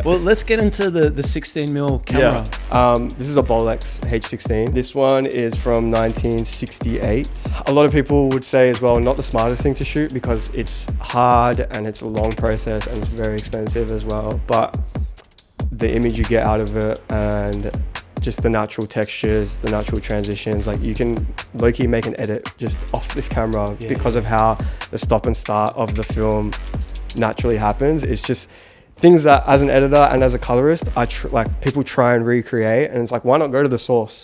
Well, let's get into the 16mm camera. Yeah. This is a Bolex H16. This one is from 1968. A lot of people would say as well, not the smartest thing to shoot because it's hard and it's a long process and it's very expensive as well. But the image you get out of it and just the natural textures, the natural transitions, like you can low-key make an edit just off this camera because of how the stop and start of the film naturally happens. It's just things that as an editor and as a colorist, people try and recreate, and it's like, why not go to the source?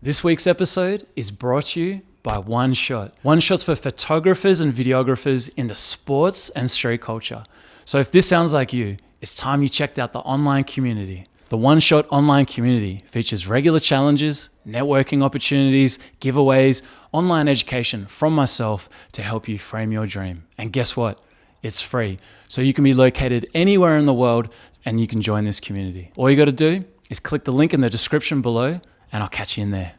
This week's episode is brought to you by One Shot. One Shot's for photographers and videographers into sports and street culture. So if this sounds like you, it's time you checked out the online community. The One Shot online community features regular challenges, networking opportunities, giveaways, online education from myself to help you frame your dream. And guess what? It's free. So you can be located anywhere in the world and you can join this community. All you got to do is click the link in the description below and I'll catch you in there.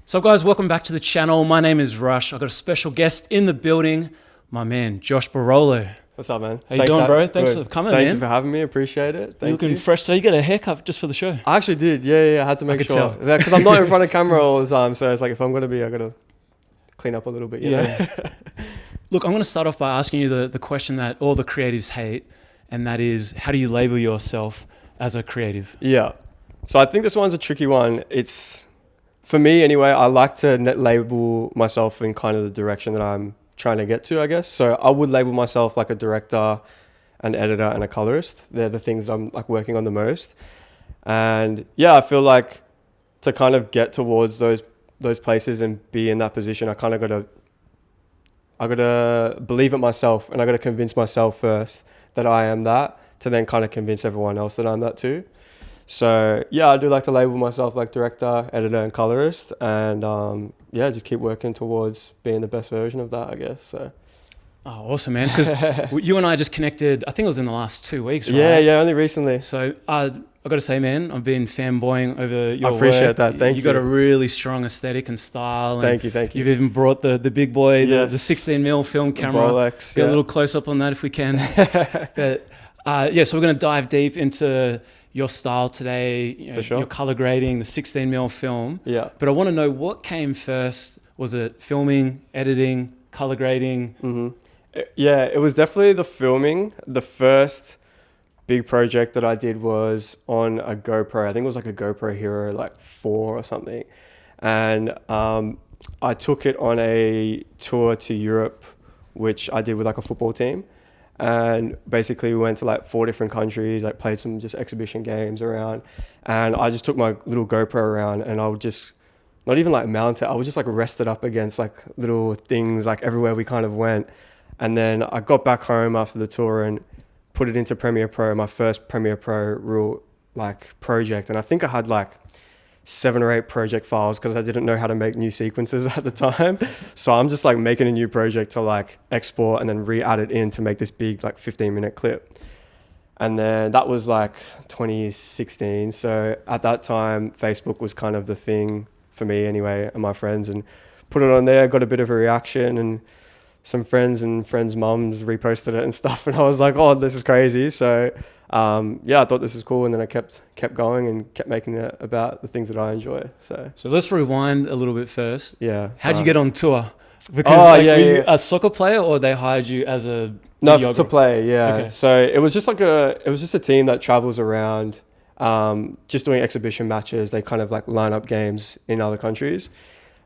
So guys, welcome back to the channel. My name is Rush. I've got a special guest in the building, my man, Josh Barolo. What's up, man? How you doing, bro? Thanks for coming, man. Thank you for having me. Appreciate it. You're looking fresh. So you got a haircut just for the show? I actually did. Yeah. I had to make sure. Because I'm not in front of camera all the time. So it's like, if I'm going to be, I got to clean up a little bit, you know? Look, I'm going to start off by asking you the question that all the creatives hate, and that is, how do you label yourself as a creative? Yeah. So I think this one's a tricky one. It's, for me anyway, I like to label myself in kind of the direction that I'm trying to get to, I guess. So I would label myself like a director, an editor, and a colorist. They're the things I'm like working on the most. And yeah, I feel like to kind of get towards those places and be in that position, I kind of I gotta believe it myself, and I gotta convince myself first that I am that, to then kind of convince everyone else that I'm that too. So yeah, I do like to label myself like director, editor, and colorist, and just keep working towards being the best version of that, I guess. So. Oh, awesome, man! Because you and I just connected. I think it was in the last 2 weeks, right? Yeah, only recently. So I got to say, man, I've been fanboying over your work. I appreciate that. Thank you. You got a really strong aesthetic and style. Thank you. You've even brought the big boy, the 16mm film camera. Bolex, Get a little close up on that if we can. But so we're going to dive deep into your style today. For sure. Your color grading, the 16mm film. Yeah. But I want to know, what came first? Was it filming, editing, color grading? Mm-hmm. Yeah, it was definitely the filming. The first big project that I did was on a GoPro. I think it was like a GoPro Hero like 4 or something. And I took it on a tour to Europe, which I did with like a football team. And basically we went to like 4 different countries, like played some just exhibition games around. And I just took my little GoPro around and I would just, not even like mount it, I would just like rest it up against like little things like everywhere we kind of went. And then I got back home after the tour and put it into Premiere Pro, my first Premiere Pro real like project. And I think I had like 7 or 8 project files because I didn't know how to make new sequences at the time. So I'm just like making a new project to like export and then re-add it in to make this big like 15-minute clip. And then that was like 2016. So at that time, Facebook was kind of the thing for me anyway, and my friends, and put it on there, got a bit of a reaction, and some friends and friends' mums reposted it and stuff. And I was like, oh, this is crazy. So I thought this was cool. And then I kept going and kept making it about the things that I enjoy. So let's rewind a little bit first. Yeah. How'd you get on tour? Because were you a soccer player, or they hired you as a videographer? To play, yeah. Okay. So it was just a team that travels around, just doing exhibition matches. They kind of like line up games in other countries.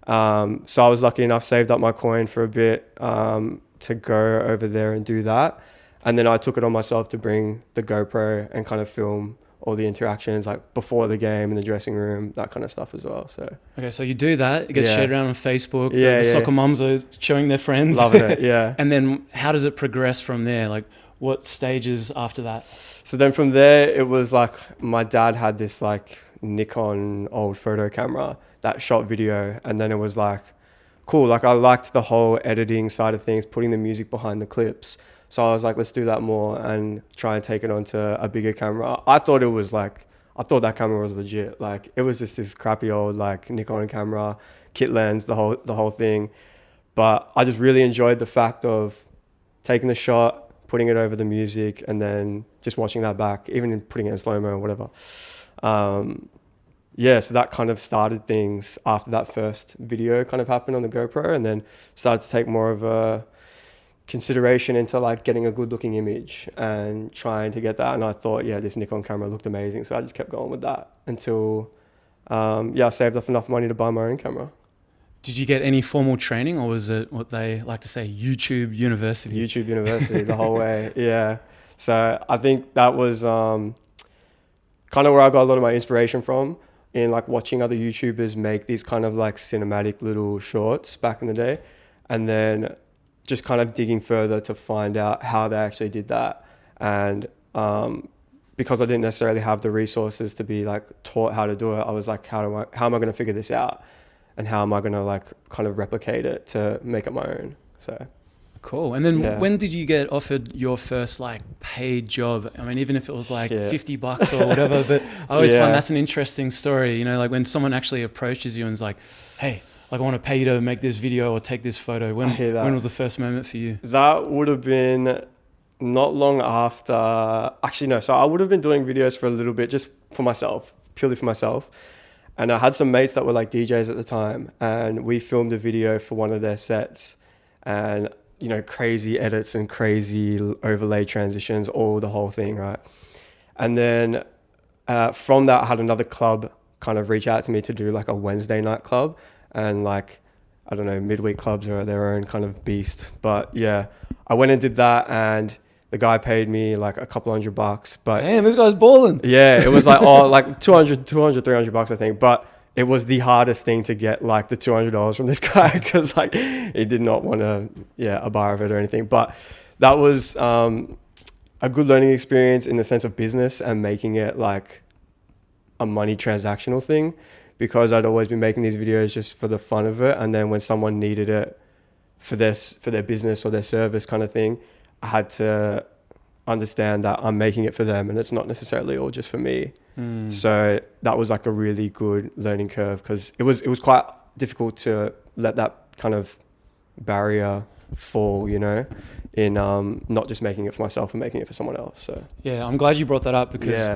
So I was lucky enough, saved up my coin for a bit to go over there and do that. And then I took it on myself to bring the GoPro and kind of film all the interactions like before the game in the dressing room, that kind of stuff as well. So okay, so you do that, it gets shared around on Facebook. The soccer mums are showing their friends. Loving it, yeah. And then how does it progress from there? Like what stages after that? So then from there, it was like my dad had this like Nikon old photo camera that shot video, and then it was like cool, like I liked the whole editing side of things, putting the music behind the clips. So I was like, let's do that more and try and take it onto a bigger camera. I thought that camera was legit. Like it was just this crappy old like Nikon camera, kit lens, the whole thing. But I just really enjoyed the fact of taking the shot, putting it over the music, and then just watching that back, even in putting it in slow-mo or whatever. Yeah, so that kind of started things after that first video kind of happened on the GoPro, and then started to take more of a consideration into like getting a good looking image and trying to get that. And I thought, yeah, this Nikon camera looked amazing. So I just kept going with that until, I saved up enough money to buy my own camera. Did you get any formal training, or was it what they like to say, YouTube University? YouTube University the whole way, yeah. So I think that was kind of where I got a lot of my inspiration from, in like watching other YouTubers make these kind of like cinematic little shorts back in the day, and then just kind of digging further to find out how they actually did that. And because I didn't necessarily have the resources to be like taught how to do it, I was like, how am I going to figure this out? And how am I going to like kind of replicate it to make it my own? So cool. And then when did you get offered your first like paid job? I mean, even if it was like $50 or whatever, but I always find that's an interesting story, you know, like when someone actually approaches you and is like, hey, like I want to pay you to make this video or take this photo. When was the first moment for you? That would have been not long after, actually no. So I would have been doing videos for a little bit, just for myself, purely for myself. And I had some mates that were like DJs at the time, and we filmed a video for one of their sets, and you know, crazy edits and crazy overlay transitions, all the whole thing, right? And then from that, I had another club kind of reach out to me to do like a Wednesday night club. And like, I don't know, midweek clubs are their own kind of beast. But yeah, I went and did that, and the guy paid me like a couple $100. But damn, this guy's balling. Yeah, it was like, like 200, $300 I think. But it was the hardest thing to get like the $200 from this guy, because like he did not want a bar of it or anything. But that was a good learning experience in the sense of business and making it like a money transactional thing, because I'd always been making these videos just for the fun of it. And then when someone needed it for their business or their service kind of thing, I had to understand that I'm making it for them and it's not necessarily all just for me. So that was like a really good learning curve, because it was quite difficult to let that kind of barrier fall, you know, in not just making it for myself and making it for someone else. So yeah, I'm glad you brought that up, because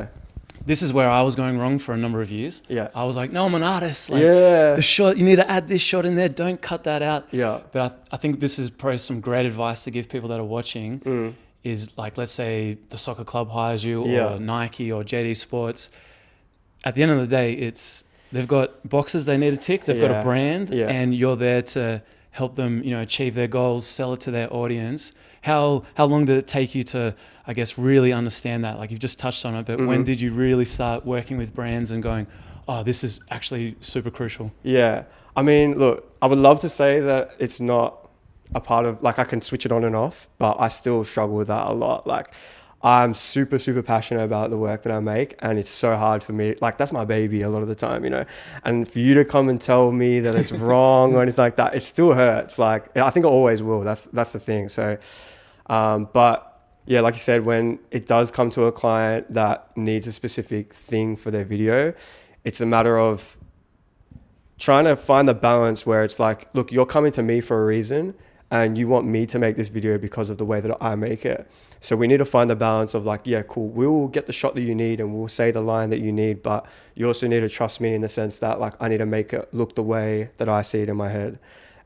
this is where I was going wrong for a number of years. Yeah, I was like, no, I'm an artist. Like, the shot, you need to add this shot in there. Don't cut that out. Yeah. But I think this is probably some great advice to give people that are watching. Is like, let's say the soccer club hires you, or Nike or JD Sports. At the end of the day, they've got boxes they need to tick. They've got a brand, and you're there to help them, you know, achieve their goals, sell it to their audience. How long did it take you to, I guess, really understand that? Like, you've just touched on it, but when did you really start working with brands and going, oh, this is actually super crucial? Yeah. I mean, look, I would love to say that it's not a part of, like, I can switch it on and off, but I still struggle with that a lot. Like, I'm super, super passionate about the work that I make, and it's so hard for me. Like, that's my baby a lot of the time, you know, and for you to come and tell me that it's wrong or anything like that, it still hurts. Like, I think it always will. That's the thing. So, but yeah, like you said, when it does come to a client that needs a specific thing for their video, it's a matter of trying to find the balance where it's like, look, you're coming to me for a reason, and you want me to make this video because of the way that I make it. So we need to find the balance of like, yeah, cool, we'll get the shot that you need and we'll say the line that you need, but you also need to trust me in the sense that like I need to make it look the way that I see it in my head.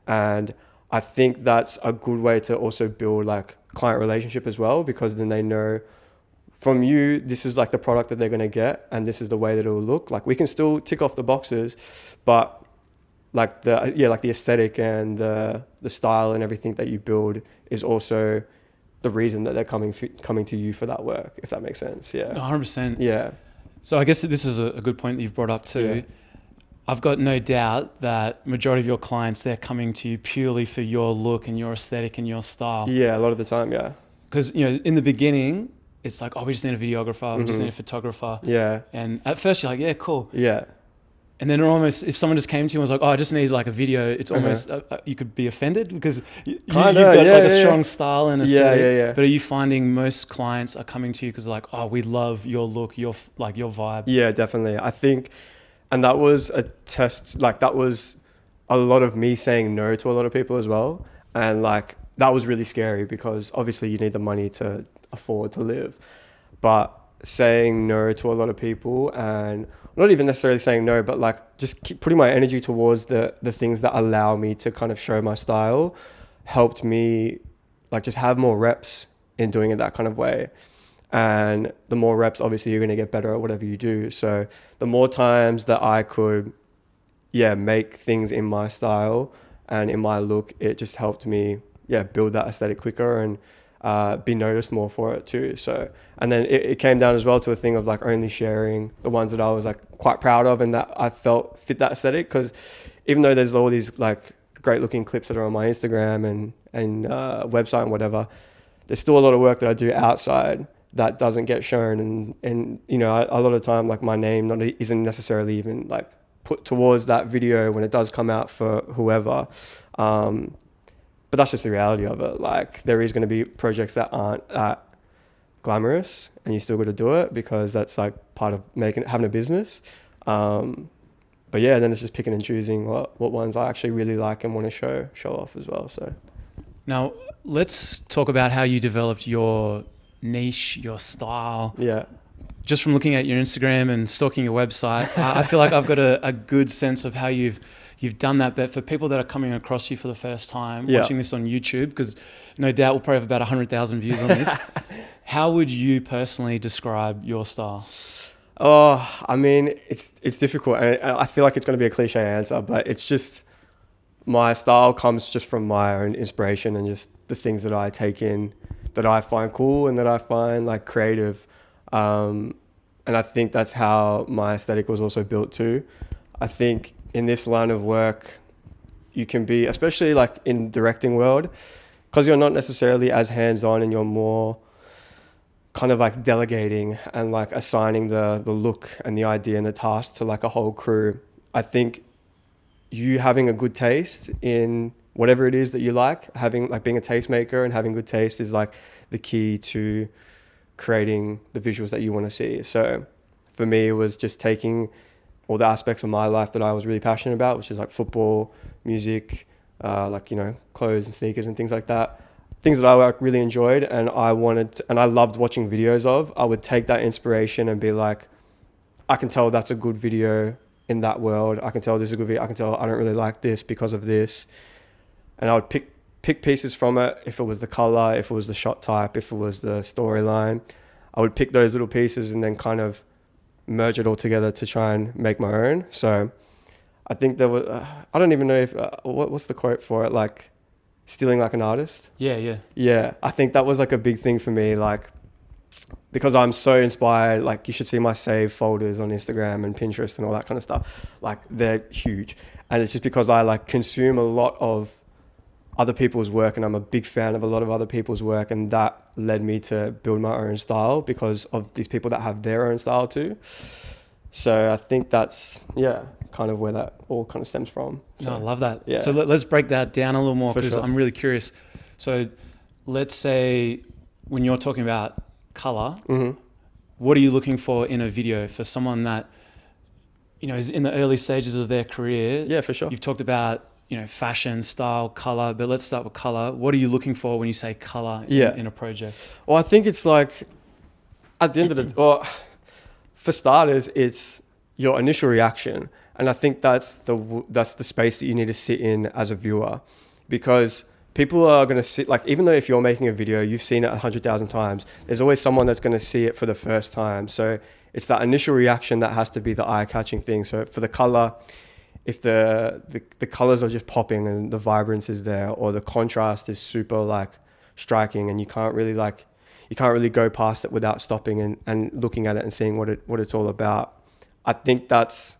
And I think that's a good way to also build like client relationship as well, because then they know from you, this is like the product that they're going to get, and this is the way that it will look. Like, we can still tick off the boxes, but like the aesthetic and the style and everything that you build is also the reason that they're coming to you for that work, if that makes sense. Yeah. 100%. Yeah. So I guess this is a good point that you've brought up too. Yeah. I've got no doubt that majority of your clients, they're coming to you purely for your look and your aesthetic and your style. Yeah, a lot of the time, yeah. Because, you know, in the beginning, it's like, oh, we just need a videographer, we just need a photographer. Yeah. And at first you're like, yeah, cool. Yeah. And then almost, if someone just came to you and was like, oh, I just need like a video, it's almost, you could be offended because you've got a strong style and aesthetic. But are you finding most clients are coming to you because they're like, oh, we love your look, your vibe? Yeah, definitely. I think, and that was a test, like that was a lot of me saying no to a lot of people as well. And like, that was really scary because obviously you need the money to afford to live. but saying no to a lot of people, and not even necessarily saying no, but like just keep putting my energy towards the things that allow me to kind of show my style helped me like just have more reps in doing it that kind of way. And the more reps, obviously, you're going to get better at whatever you do. So the more times that I could, make things in my style and in my look, it just helped me, build that aesthetic quicker and be noticed more for it too. So, and then it came down as well to a thing of like only sharing the ones that I was like quite proud of and that I felt fit that aesthetic. Because even though there's all these like great looking clips that are on my Instagram and website and whatever, there's still a lot of work that I do outside that doesn't get shown, and you know, a lot of the time like my name isn't necessarily even like put towards that video when it does come out for whoever, but that's just the reality of it. Like there is going to be projects that aren't that glamorous and you still got to do it because that's like part of having a business, but yeah, then it's just picking and choosing what ones I actually really like and want to show off as well. So now let's talk about how you developed your niche, your style. Yeah. Just from looking at your Instagram and stalking your website, I feel like I've got a good sense of how you've done that. But for people that are coming across you for the first time, watching this on YouTube, because no doubt we'll probably have about 100,000 views on this, how would you personally describe your style? Oh, I mean, it's difficult. And I feel like it's going to be a cliche answer, but it's just my style comes just from my own inspiration and just the things that I take in that I find cool and that I find like creative. And I think that's how my aesthetic was also built too. I think in this line of work, you can be, especially like in directing world, because you're not necessarily as hands-on and you're more kind of like delegating and like assigning the look and the idea and the task to like a whole crew. I think you having a good taste in whatever it is that you like, having like being a tastemaker and having good taste is like the key to creating the visuals that you want to see. So for me, it was just taking all the aspects of my life that I was really passionate about, which is like football, music, like, you know, clothes and sneakers and things like that. Things that I like really enjoyed and I loved watching videos of. I would take that inspiration and be like, I can tell that's a good video in that world. I can tell this is a good video. I can tell I don't really like this because of this. And I would pick pieces from it. If it was the color, if it was the shot type, if it was the storyline, I would pick those little pieces and then kind of merge it all together to try and make my own. So I think there was, I don't even know if, what's the quote for it? Like stealing like an artist. Yeah. I think that was like a big thing for me. Like, because I'm so inspired, like you should see my save folders on Instagram and Pinterest and all that kind of stuff. Like they're huge. And it's just because I like consume a lot of other people's work and I'm a big fan of a lot of other people's work, and that led me to build my own style because of these people that have their own style too. So I think that's kind of where that all kind of stems from. So, no, I love that. Yeah. So let's break that down a little more because sure. I'm really curious. So let's say when you're talking about color, what are you looking for in a video for someone that, you know, is in the early stages of their career? Yeah, for sure. You've talked about, you know, fashion, style, color, but let's start with color. What are you looking for when you say color in a project? Well, I think it's like at the end of the, for starters, it's your initial reaction. And I think that's the space that you need to sit in as a viewer, because people are going to sit, like, even though if you're making a video, you've seen it 100,000 times, there's always someone that's going to see it for the first time. So it's that initial reaction that has to be the eye-catching thing. So for the color, if the colors are just popping and the vibrance is there, or the contrast is super like striking and you can't really go past it without stopping and looking at it and seeing what it's all about. I think that's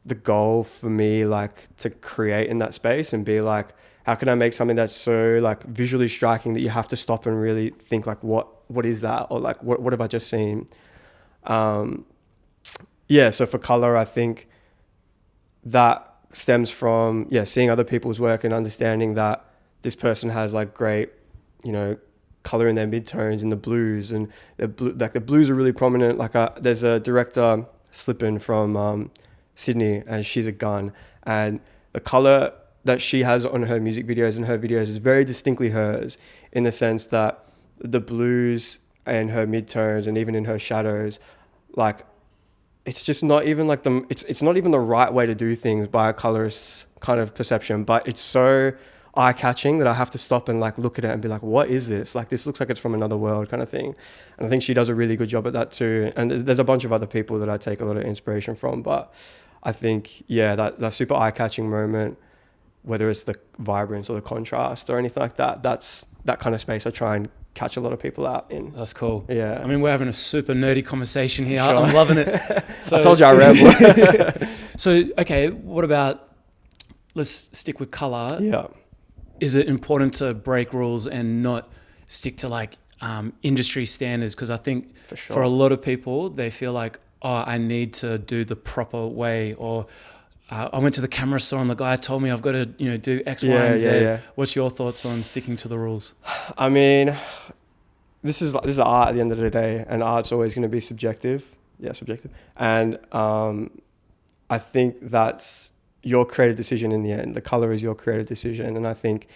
the goal for me, like to create in that space and be like, how can I make something that's so like visually striking that you have to stop and really think like, what is that? Or like, what have I just seen? So for color, I think that stems from, seeing other people's work and understanding that this person has like great, you know, color in their midtones and the blues, and the blues are really prominent. Like there's a director, Slippin from Sydney, and she's a gun, and the color that she has on her music videos and her videos is very distinctly hers, in the sense that the blues and her midtones and even in her shadows, like it's just not even like it's not even the right way to do things by a colorist's kind of perception, but it's so eye-catching that I have to stop and like look at it and be like, what is this? Like, this looks like it's from another world kind of thing. And I think she does a really good job at that too. And there's a bunch of other people that I take a lot of inspiration from, but I think, yeah, that super eye-catching moment, whether it's the vibrance or the contrast or anything like that, that's that kind of space I try and catch a lot of people out in. That's cool. Yeah. I mean, we're having a super nerdy conversation here. Sure. I'm loving it. So, I told you I ramble. So, okay, what about, let's stick with color. Yeah. Is it important to break rules and not stick to like industry standards? Because I think for a lot of people, they feel like, oh, I need to do the proper way, or I went to the camera store and the guy told me I've got to, do X, Y, and Z. Yeah. What's your thoughts on sticking to the rules? I mean, this is art at the end of the day, and art's always going to be subjective. Yeah, subjective. And I think that's your creative decision in the end. The color is your creative decision, and I think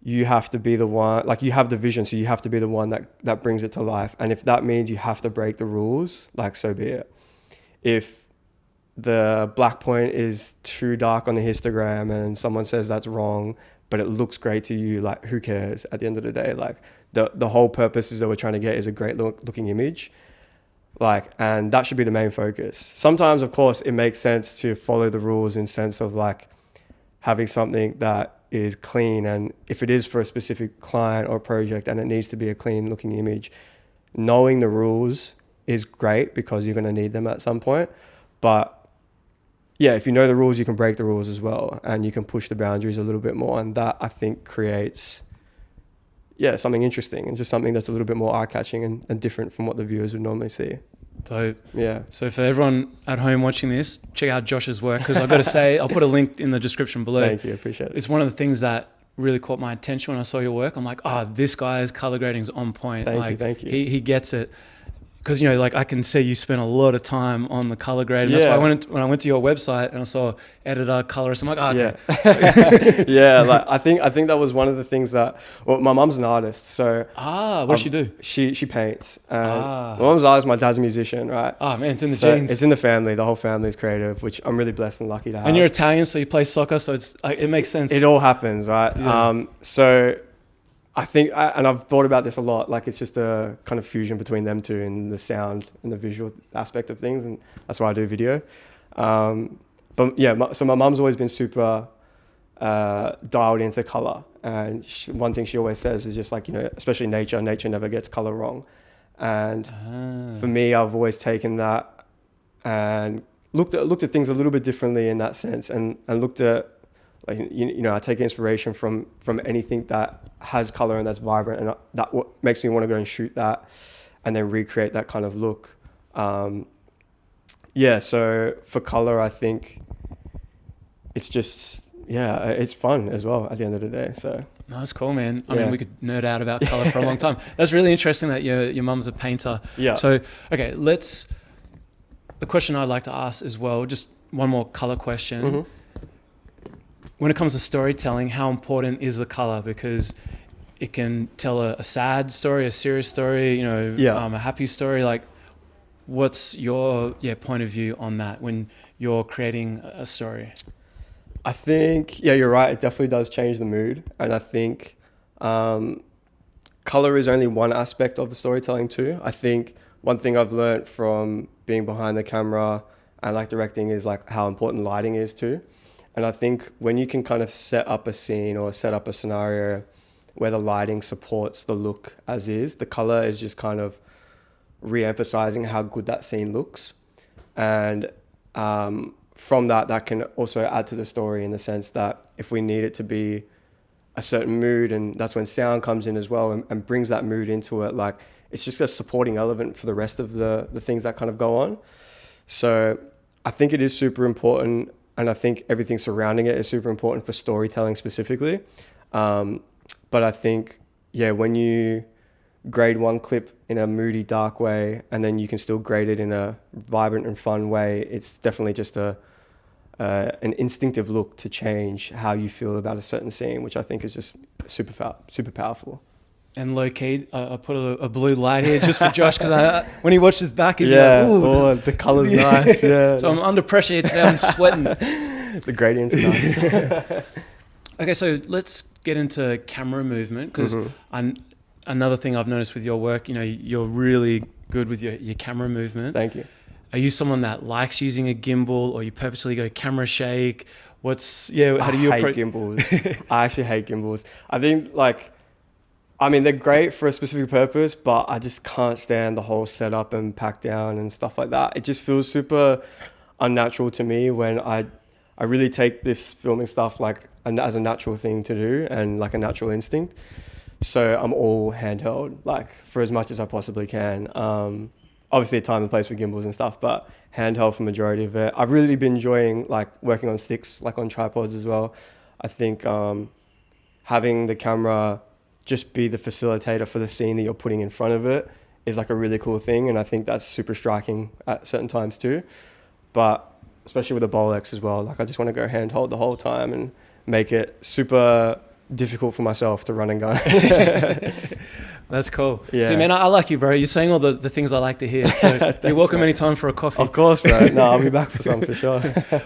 you have to be the one, like, you have the vision, so you have to be the one that brings it to life. And if that means you have to break the rules, like, so be it. If the black point is too dark on the histogram and someone says that's wrong, but it looks great to you, like, who cares at the end of the day? Like, the whole purpose is that we're trying to get is a great looking image. Like, and that should be the main focus. Sometimes, of course, it makes sense to follow the rules in sense of like having something that is clean. And if it is for a specific client or project and it needs to be a clean looking image, knowing the rules is great because you're going to need them at some point. But yeah, if you know the rules, you can break the rules as well, and you can push the boundaries a little bit more. And that, I think, creates, something interesting and just something that's a little bit more eye-catching and different from what the viewers would normally see. Dope. Yeah. So for everyone at home watching this, check out Josh's work, because I've got to say, I'll put a link in the description below. Thank you. Appreciate it. It's one of the things that really caught my attention when I saw your work. I'm like, this guy's color grading's on point. Thank you. He gets it. Because, like, I can see you spend a lot of time on the color grade. That's why when I went to your website and I saw editor, colorist, I'm like, okay. Yeah. Yeah, like, I think that was one of the things that, well, my mum's an artist, so. What does she do? She paints. My mum's an artist, my dad's a musician, right? Man, it's in the genes. It's in the family. The whole family's creative, which I'm really blessed and lucky to have. And you're Italian, so you play soccer, so it's like, it makes sense. It all happens, right? Yeah. So I think, and I've thought about this a lot, like, it's just a kind of fusion between them two and the sound and the visual aspect of things, and that's why I do video. But yeah, so my mum's always been super dialed into color, and one thing she always says is just like, especially nature never gets color wrong. And for me, I've always taken that and looked at things a little bit differently in that sense, and looked at, like, I take inspiration from anything that has color and that's vibrant, and that what makes me want to go and shoot that and then recreate that kind of look. So for color, I think it's just, it's fun as well at the end of the day. So no, that's cool, man. I mean, we could nerd out about color for a long time. That's really interesting that your mum's a painter. Yeah. So, okay, the question I'd like to ask as well, just one more color question. Mm-hmm. When it comes to storytelling, how important is the color? Because it can tell a sad story, a serious story, a happy story. Like, what's your point of view on that when you're creating a story? I think, you're right. It definitely does change the mood. And I think color is only one aspect of the storytelling too. I think one thing I've learned from being behind the camera and like directing is like how important lighting is too. And I think when you can kind of set up a scene or set up a scenario where the lighting supports the look as is, the color is just kind of re-emphasizing how good that scene looks. And from that can also add to the story in the sense that if we need it to be a certain mood, and that's when sound comes in as well and brings that mood into it, like, it's just a supporting element for the rest of the things that kind of go on. So I think it is super important. And I think everything surrounding it is super important for storytelling specifically. But I think, when you grade one clip in a moody, dark way, and then you can still grade it in a vibrant and fun way, it's definitely just an instinctive look to change how you feel about a certain scene, which I think is just super powerful. And low key, I put a blue light here just for Josh because when he watches back, he's yeah. like, "Ooh, Oh, the color's nice. Yeah. So I'm under pressure here today. I'm sweating. The gradient's nice. Okay, so let's get into camera movement because another thing I've noticed with your work, you're really good with your camera movement. Thank you. Are you someone that likes using a gimbal, or you purposely go camera shake? How do you approach gimbals? I actually hate gimbals. I think they're great for a specific purpose, but I just can't stand the whole setup and pack down and stuff like that. It just feels super unnatural to me when I really take this filming stuff as a natural thing to do and like a natural instinct. So I'm all handheld, for as much as I possibly can. Obviously a time and place for gimbals and stuff, but handheld for majority of it. I've really been enjoying working on sticks, on tripods as well. I think having the camera just be the facilitator for the scene that you're putting in front of it is a really cool thing. And I think that's super striking at certain times too. But especially with the Bolex as well, I just want to go handhold the whole time and make it super difficult for myself to run and gun. That's cool. Yeah. See, man, I like you, bro. You're saying all the things I like to hear. So Thanks, you're welcome bro. anytime for a coffee. Of course, bro. No, I'll be back for some for sure.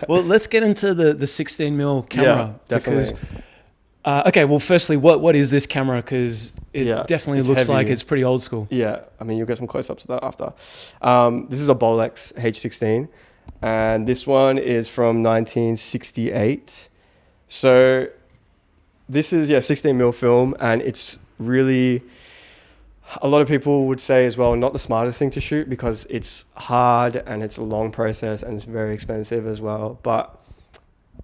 Well, let's get into the 16mm camera. Yeah, definitely. Okay, well, firstly, what is this camera? Because it definitely looks heavy. like it's pretty old school. Yeah, you'll get some close-ups of that after. This is a Bolex H16, and this one is from 1968. So this is 16mm film, and it's really, a lot of people would say as well, not the smartest thing to shoot because it's hard and it's a long process and it's very expensive as well. But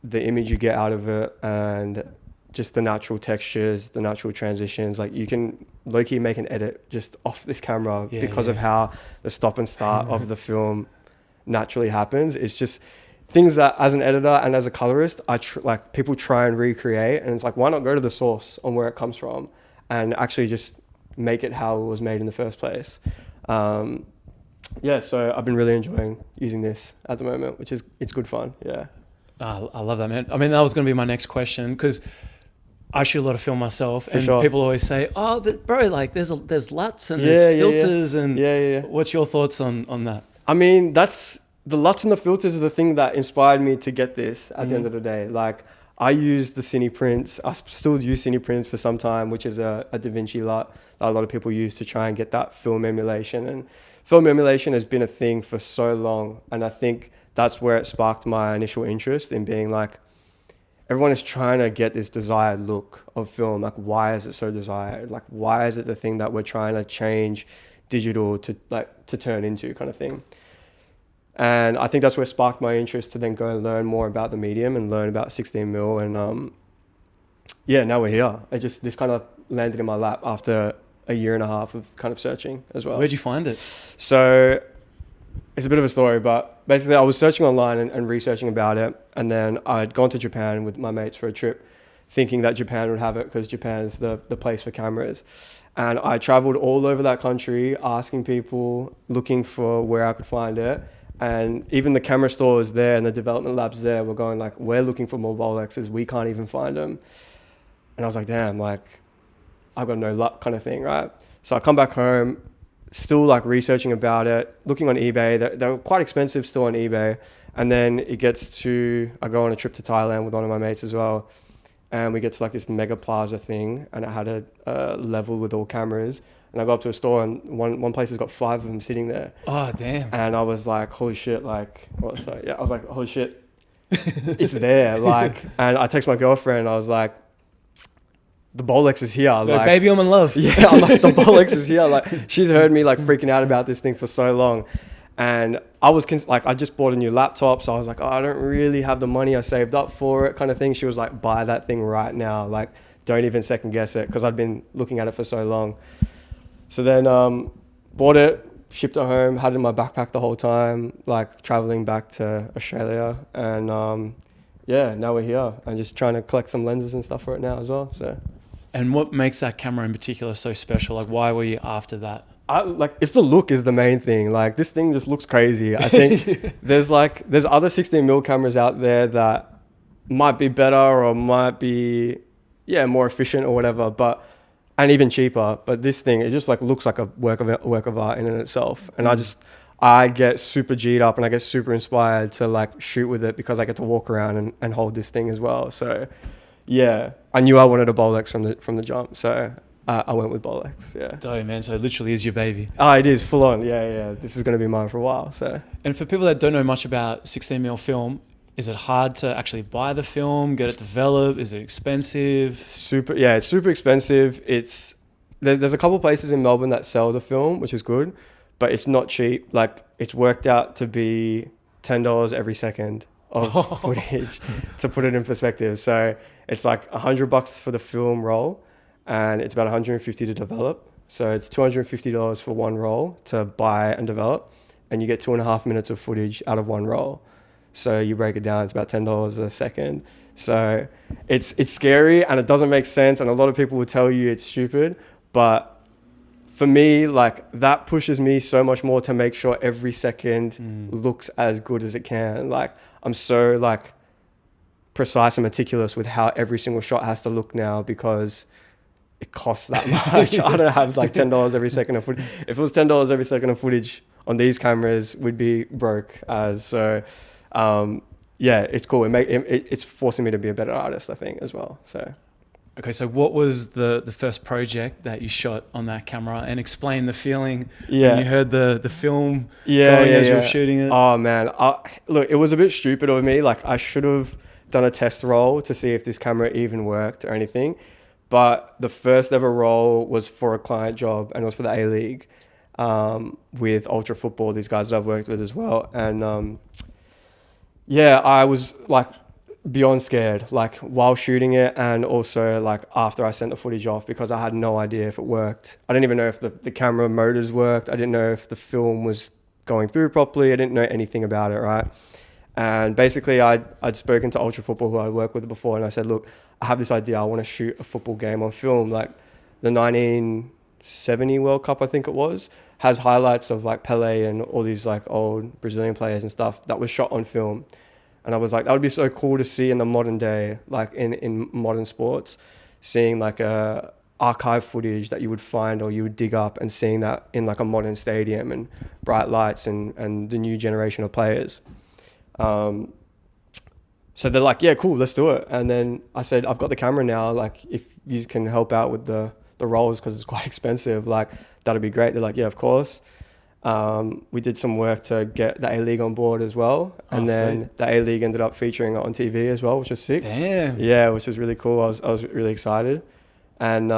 the image you get out of it and just the natural textures, the natural transitions, you can low-key make an edit just off this camera because of how the stop and start of the film naturally happens. It's just things that as an editor and as a colorist, people try and recreate, and it's why not go to the source on where it comes from and actually just make it how it was made in the first place. So I've been really enjoying using this at the moment, it's good fun. Yeah. I love that, man. That was going to be my next question because I shoot a lot of film myself, and sure. people always say, "Oh, but bro, there's LUTs and there's filters and what's your thoughts on that?" That's the LUTs and the filters are the thing that inspired me to get this at the end of the day. I used the Cine Prints. I still use Cine Prints for some time, which is a Da Vinci LUT that a lot of people use to try and get that film emulation. And film emulation has been a thing for so long. And I think that's where it sparked my initial interest in being everyone is trying to get this desired look of film. Why is it so desired? Why is it the thing that we're trying to change digital to turn into kind of thing? And I think that's where it sparked my interest to then go and learn more about the medium and learn about 16mm. And now we're here. This kind of landed in my lap after a year and a half of kind of searching as well. Where'd you find it? So it's a bit of a story, but basically I was searching online and researching about it. And then I'd gone to Japan with my mates for a trip, thinking that Japan would have it because Japan's the place for cameras. And I traveled all over that country, asking people, looking for where I could find it. And even the camera stores there and the development labs there were going we're looking for more Bolexes. We can't even find them. And I was damn, I've got no luck kind of thing, right? So I come back home, still researching about it, looking on eBay. They're quite expensive still on eBay. And then I go on a trip to Thailand with one of my mates as well. And we get to this mega plaza thing, and it had a level with all cameras. And I go up to a store, and one place has got 5 of them sitting there. Oh, damn. And I was holy shit, I was holy shit, it's there. And I text my girlfriend, I was the Bolex is here. Baby, I'm in love. Yeah, I'm the Bolex is here. She's heard me freaking out about this thing for so long. And I was I just bought a new laptop, so I was I don't really have the money I saved up for it kind of thing. She was buy that thing right now. Don't even second guess it, because I'd been looking at it for so long. So then bought it, shipped it home, had it in my backpack the whole time, traveling back to Australia. And now we're here. I'm just trying to collect some lenses and stuff for it now as well. So. And what makes that camera in particular so special? Why were you after that? It's the look is the main thing. This thing just looks crazy. I think there's other 16mm cameras out there that might be better or might be more efficient or whatever, but and even cheaper. But this thing, it just like looks like a work of art in and itself. And I get super G'd up and I get super inspired to like shoot with it because I get to walk around and hold this thing as well. So yeah, I knew I wanted a Bolex from the jump. So I went with Bolex. Yeah. Oh man, so it literally is your baby. Oh, it is full on. Yeah. This is going to be mine for a while. So. And for people that don't know much about 16mm film, is it hard to actually buy the film, get it developed? Is it expensive? It's super expensive. There's a couple places in Melbourne that sell the film, which is good, but it's not cheap. Like it's worked out to be $10 every second of footage to put it in perspective. So it's like $100 for the film roll and it's about $150 to develop. So it's $250 for one roll to buy and develop, and you get 2.5 minutes of footage out of one roll. So you break it down, it's about $10 a second. So it's scary and it doesn't make sense. And a lot of people will tell you it's stupid, but for me, like that pushes me so much more to make sure every second looks as good as it can. Like I'm so like precise and meticulous with how every single shot has to look now because it costs that much. I don't have like $10 every second of footage. If it was $10 every second of footage on these cameras, we'd be broke as so. Yeah, it's cool. It's forcing me to be a better artist, I think, as well. So, okay. So, what was the first project that you shot on that camera? And explain the feeling when you heard the film going as you were shooting it. Oh man, look, it was a bit stupid of me. Like I should have done a test roll to see if this camera even worked or anything. But the first ever roll was for a client job, and it was for the A-League with Ultra Football. These guys that I've worked with as well, and yeah, I was like beyond scared, like while shooting it and also like after I sent the footage off because I had no idea if it worked. I didn't even know if the camera motors worked. I didn't know if the film was going through properly. I didn't know anything about it, right? And basically I'd spoken to Ultra Football who I'd worked with before and I said, look, I have this idea. I want to shoot a football game on film, like the 1970 World Cup, I think it was, has highlights of like Pele and all these like old Brazilian players and stuff that was shot on film. And I was like, that would be so cool to see in the modern day, like in modern sports, seeing like a archive footage that you would find or you would dig up and seeing that in like a modern stadium and bright lights and the new generation of players. So they're like, yeah, cool, let's do it. And then I said, I've got the camera now. Like if you can help out with the rolls because it's quite expensive, like that'd be great. They're like, yeah, of course. We did some work to get the A-League on board as well. And then the A-League ended up featuring it on TV as well, which was sick. Damn. Yeah, which was really cool. I was really excited. And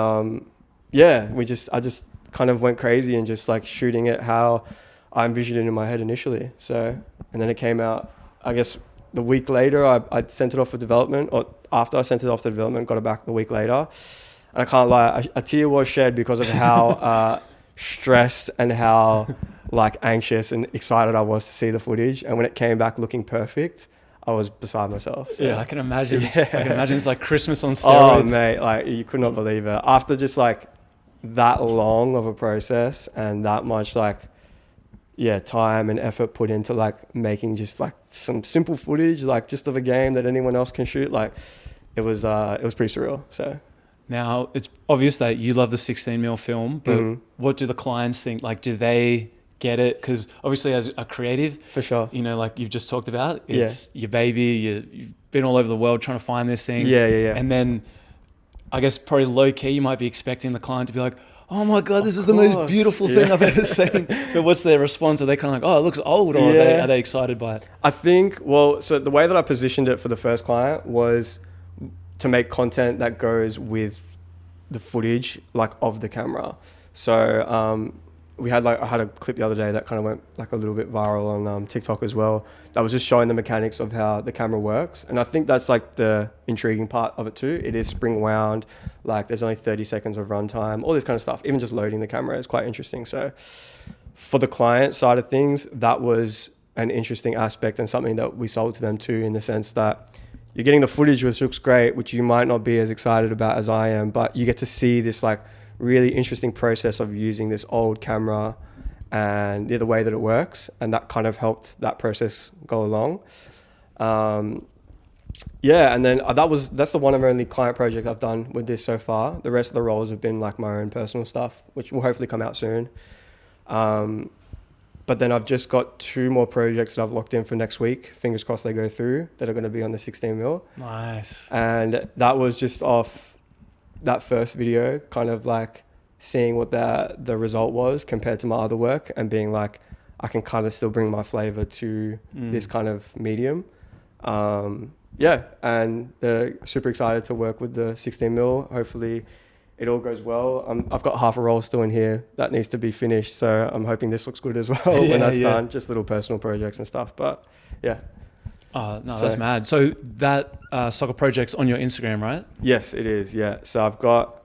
yeah, I just kind of went crazy and just like shooting it how I envisioned it in my head initially. So, and then it came out, I guess the week later, I sent it off for development, or after I sent it off to development, got it back the week later. And I can't lie, a tear was shed because of how stressed and how like anxious and excited I was to see the footage. And when it came back looking perfect, I was beside myself. So. Yeah, I can imagine. Yeah. I can imagine it's like Christmas on steroids. Oh mate, like you could not believe it. After just like that long of a process and that much like time and effort put into like making just like some simple footage, like just of a game that anyone else can shoot, like it was pretty surreal. So now it's obvious that you love the 16mm film, but what do the clients think? Like, do they get it? Because obviously as a creative, for sure, you know, like you've just talked about, it's your baby, you've been all over the world trying to find this thing. Yeah. And then I guess probably low key, you might be expecting the client to be like, oh my God, this is the most beautiful thing I've ever seen. But what's their response? Are they kind of like, oh, it looks old, or are they excited by it? I think, so the way that I positioned it for the first client was to make content that goes with the footage, like of the camera. So I had a clip the other day that kind of went like a little bit viral on TikTok as well. That was just showing the mechanics of how the camera works. And I think that's like the intriguing part of it too. It is spring wound, like there's only 30 seconds of runtime, all this kind of stuff. Even just loading the camera is quite interesting. So for the client side of things, that was an interesting aspect and something that we sold to them too, in the sense that you're getting the footage, which looks great, which you might not be as excited about as I am, but you get to see this like really interesting process of using this old camera and the way that it works, and that kind of helped that process go along. Yeah, and then that's the one and only client project I've done with this so far. The rest of the roles have been like my own personal stuff, which will hopefully come out soon. But then I've just got 2 more projects that I've locked in for next week. Fingers crossed they go through, that are going to be on the 16 mil. Nice. And that was just off that first video, kind of like seeing what the result was compared to my other work and being like, I can kind of still bring my flavor to this kind of medium. Yeah, and super excited to work with the 16 mil. Hopefully it all goes well. I've got half a roll still in here that needs to be finished, so I'm hoping this looks good as well when that's done. Just little personal projects and stuff, but yeah. Oh, no, that's mad. So that soccer project's on your Instagram, right? Yes, it is. Yeah. So I've got.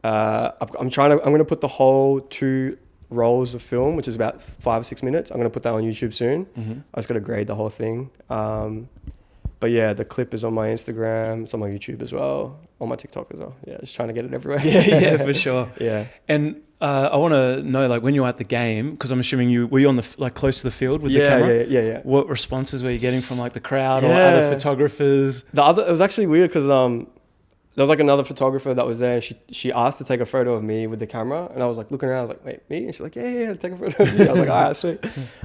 I'm going to put the whole 2 rolls of film, which is about 5 or 6 minutes. I'm going to put that on YouTube soon. I just got to grade the whole thing. But yeah, the clip is on my Instagram. It's on my YouTube as well, on my TikTok as well. Yeah, just trying to get it everywhere. Yeah, for sure. Yeah. And I want to know, like, when you were at the game, because I'm assuming were you on the close to the field with the camera? Yeah. What responses were you getting from like the crowd or other photographers? It was actually weird because there was like another photographer that was there. She asked to take a photo of me with the camera, and I was like looking around. I was like, wait, me? And she's like, yeah, take a photo of me. I was like, all right, sweet.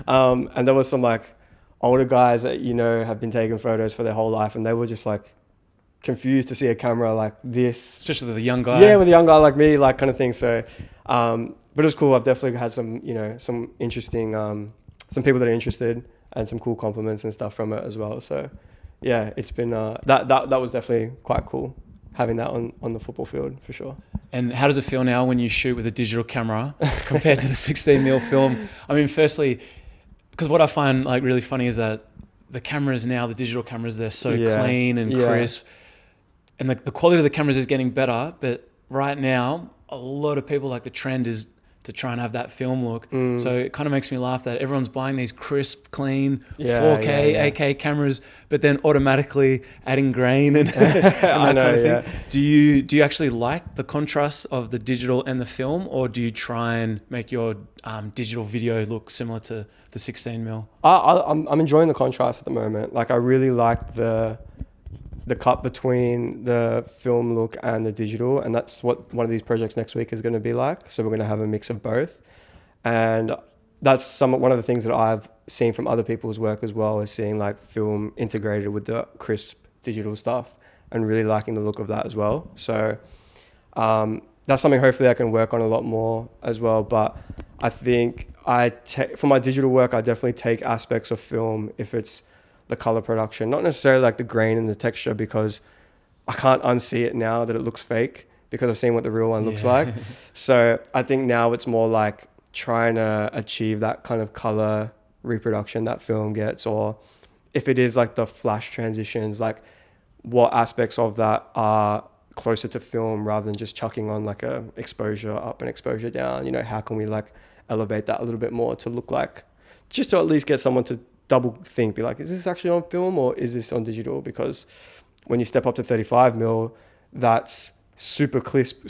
And there was some like older guys that have been taking photos for their whole life, and they were just like confused to see a camera like this, especially with a young guy. Yeah, with a young guy like me, like kind of thing. So, but it was cool. I've definitely had some some interesting some people that are interested and some cool compliments and stuff from it as well. So, yeah, it's been that was definitely quite cool having that on the football field for sure. And how does it feel now when you shoot with a digital camera compared to the 16 mil film? I mean, firstly, because what I find like really funny is that the cameras now, the digital cameras, they're so clean and crisp, and the quality of the cameras is getting better. But right now, a lot of people, like, the trend is to try and have that film look. So it kind of makes me laugh that everyone's buying these crisp, clean 4K, 8K cameras, but then automatically adding grain and, and that kind of thing. Do you actually like the contrast of the digital and the film, or do you try and make your digital video look similar to the 16 mil? I'm enjoying the contrast at the moment. Like, I really like the cut between the film look and the digital, and that's what one of these projects next week is going to be like. So we're going to have a mix of both, and that's one of the things that I've seen from other people's work as well, is seeing like film integrated with the crisp digital stuff and really liking the look of that as well. So that's something hopefully I can work on a lot more as well. But I think for my digital work, I definitely take aspects of film if it's the color production, not necessarily like the grain and the texture, because I can't unsee it now that it looks fake, because I've seen what the real one looks like. So I think now it's more like trying to achieve that kind of color reproduction that film gets, or if it is like the flash transitions, like what aspects of that are closer to film rather than just chucking on like a exposure up and exposure down. How can we like elevate that a little bit more to look like, just to at least get someone to double think, be like, is this actually on film or is this on digital? Because when you step up to 35 mil, that's super crisp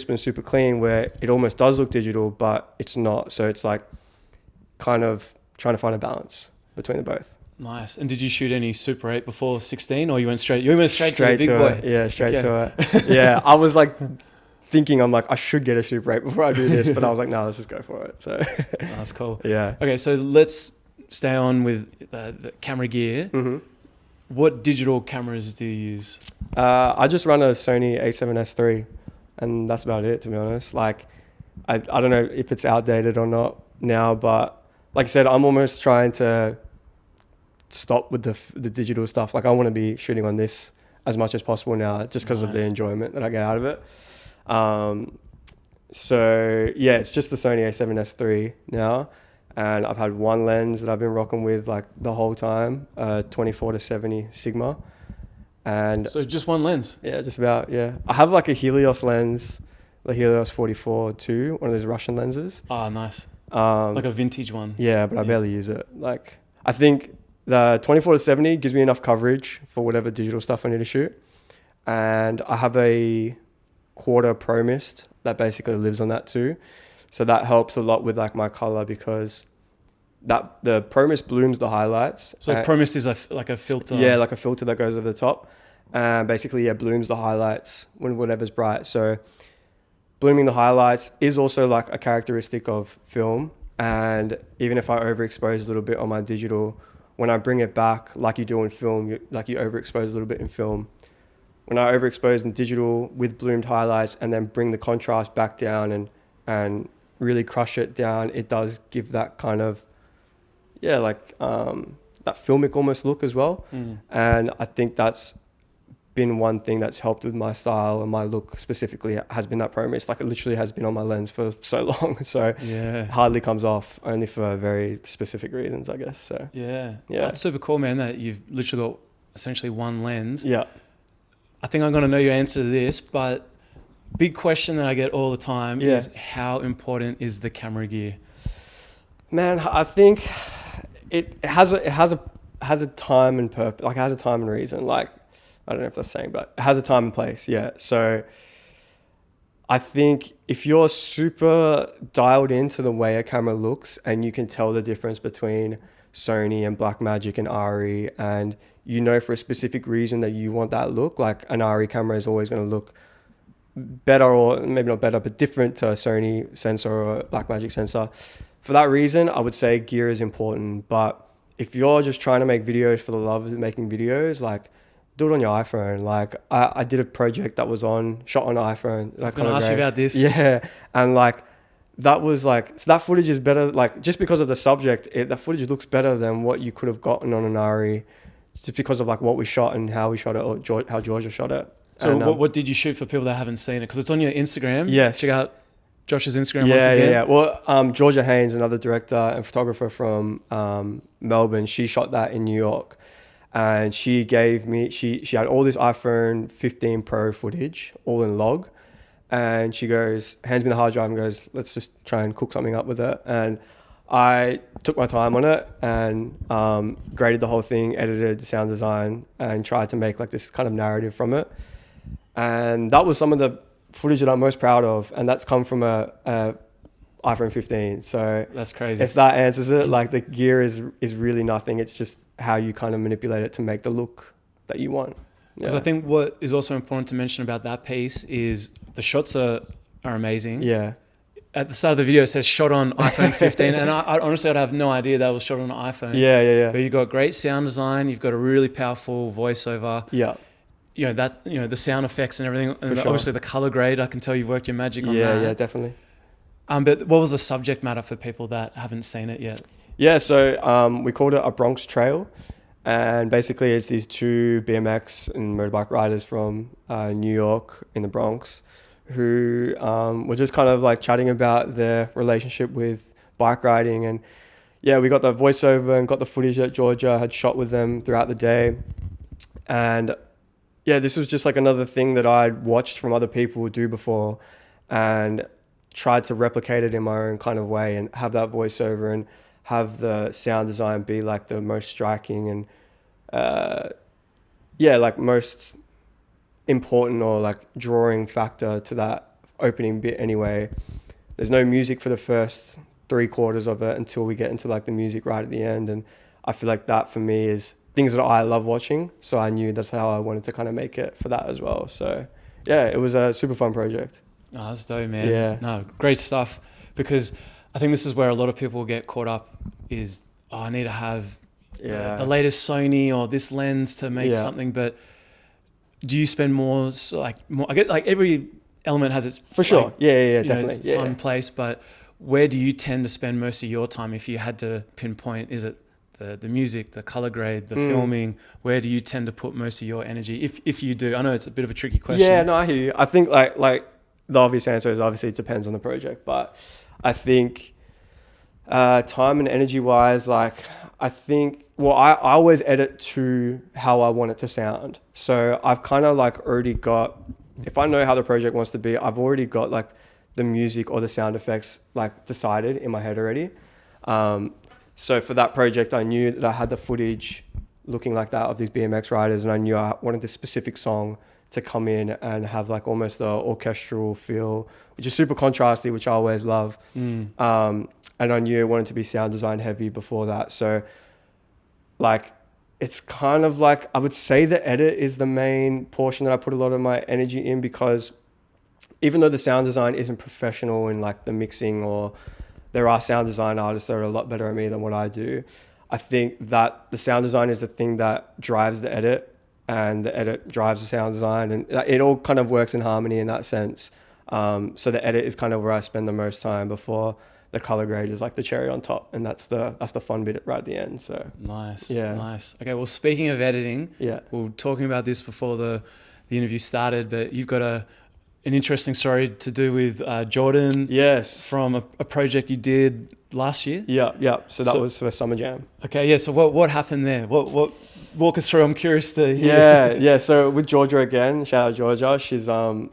and super clean, where it almost does look digital, but it's not. So it's like kind of trying to find a balance between the both. Nice. And did you shoot any Super 8 before 16, or you went straight to the big boy? Yeah, straight to it. Yeah, I was like thinking, I'm like, I should get a Super 8 before I do this, but I was like, no, let's just go for it. So that's cool. Yeah. Okay, so let's stay on with the camera gear. What digital cameras do you use? I just run a Sony A7S III, and that's about it, to be honest. Like, I don't know if it's outdated or not now, but like I said, I'm almost trying to stop with the digital stuff. Like, I want to be shooting on this as much as possible now, just because of the enjoyment that I get out of it. So yeah, it's just the Sony A7S III now. And I've had one lens that I've been rocking with like the whole time, 24-70 Sigma. And so just one lens? Yeah, just about, yeah. I have like a Helios lens, the Helios 44-2, one of those Russian lenses. Oh, nice. Like a vintage one. Yeah, but I barely use it. Like, I think the 24-70 gives me enough coverage for whatever digital stuff I need to shoot. And I have a quarter Pro Mist that basically lives on that too. So that helps a lot with like my color, because that the Pro Mist blooms the highlights. So Pro Mist is like a filter. Yeah, like a filter that goes over the top. And basically, yeah, blooms the highlights when whatever's bright. So blooming the highlights is also like a characteristic of film. And even if I overexpose a little bit on my digital, when I bring it back, like you do in film, you overexpose a little bit in film. When I overexpose in digital with bloomed highlights and then bring the contrast back down and really crush it down, it does give that kind of, yeah, like that filmic almost look as well. And I think that's been one thing that's helped with my style and my look specifically, has been that Pro Mist. Like it literally has been on my lens for so long, so yeah, hardly comes off, only for very specific reasons, I guess. So yeah, that's super cool, man, that you've literally got essentially one lens. Yeah, I think I'm going to know your answer to this, but big question that I get all the time is how important is the camera gear? Man, I think it has a time and purpose, like it has a time and reason. Like, I don't know if that's saying, but it has a time and place. Yeah. So I think if you're super dialed into the way a camera looks and you can tell the difference between Sony and Blackmagic and ARRI, and you know for a specific reason that you want that look, like an ARRI camera is always going to look better, or maybe not better, but different to a Sony sensor or a Blackmagic sensor. For that reason, I would say gear is important. But if you're just trying to make videos for the love of making videos, like do it on your iPhone. Like I did a project that was shot on iPhone. I was going to ask you about this. Yeah. And like, that was like, so that footage is better, like just because of the subject, that footage looks better than what you could have gotten on an ARRI, just because of like what we shot and how we shot it, or how Georgia shot it. So what did you shoot for people that haven't seen it? Because it's on your Instagram. Yes. Check out Josh's Instagram once again. Yeah. Well, Georgia Haynes, another director and photographer from Melbourne, she shot that in New York. And she gave me, she had all this iPhone 15 Pro footage, all in log. And she goes, hands me the hard drive and goes, let's just try and cook something up with it. And I took my time on it and graded the whole thing, edited sound design, and tried to make like this kind of narrative from it. And that was some of the footage that I'm most proud of. And that's come from a iPhone 15. So that's crazy. If that answers it, like the gear is really nothing. It's just how you kind of manipulate it to make the look that you want. Because I think what is also important to mention about that piece is the shots are amazing. Yeah. At the start of the video, it says shot on iPhone 15. And I honestly, I'd have no idea that was shot on an iPhone. Yeah. But you've got great sound design. You've got a really powerful voiceover. Yeah. The sound effects and everything. And sure. Obviously the color grade, I can tell you've worked your magic on that. Yeah, definitely. But what was the subject matter for people that haven't seen it yet? Yeah, so we called it a Bronx Trail. And basically it's these two BMX and motorbike riders from New York in the Bronx who were just kind of like chatting about their relationship with bike riding. And yeah, we got the voiceover and got the footage that Georgia had shot with them throughout the day. And yeah, this was just like another thing that I'd watched from other people do before and tried to replicate it in my own kind of way and have that voiceover and have the sound design be like the most striking and like most important or like drawing factor to that opening bit anyway. There's no music for the first 3/4 of it until we get into like the music right at the end, and I feel like that for me is things that I love watching, so I knew that's how I wanted to kind of make it for that as well. So yeah, it was a super fun project. Oh, that's dope, man. Yeah. No, great stuff. Because I think this is where a lot of people get caught up is, I need to have the latest Sony or this lens to make something. But do you spend more, I get like every element has its... For sure. Like, definitely. Its time and place. But where do you tend to spend most of your time if you had to pinpoint? Is it the music, the color grade, the filming? Where do you tend to put most of your energy? If you do, I know it's a bit of a tricky question. Yeah, no, I hear you. I think like the obvious answer is obviously it depends on the project, but I think time and energy wise, like I think, well, I always edit to how I want it to sound. So I've kind of like already got, if I know how the project wants to be, I've already got like the music or the sound effects like decided in my head already. So for that project, I knew that I had the footage looking like that of these BMX riders, and I knew I wanted this specific song to come in and have like almost the orchestral feel, which is super contrasty, which I always love. And I knew I wanted to be sound design heavy before that. So like, it's kind of like, I would say the edit is the main portion that I put a lot of my energy in, because even though the sound design isn't professional in like the mixing, or there are sound design artists that are a lot better at me than what I do, I think that the sound design is the thing that drives the edit, and the edit drives the sound design, and it all kind of works in harmony in that sense. So the edit is kind of where I spend the most time before the color grade is like the cherry on top, and that's the fun bit right at the end. So nice. Okay, well, speaking of editing, we were talking about this before the interview started, but you've got an interesting story to do with Jordan. Yes, from a project you did last year. So that was for Summer Jam. Okay, yeah. So what happened there? What walk us through? I'm curious to hear. Yeah. So with Georgia again, shout out Georgia. She's little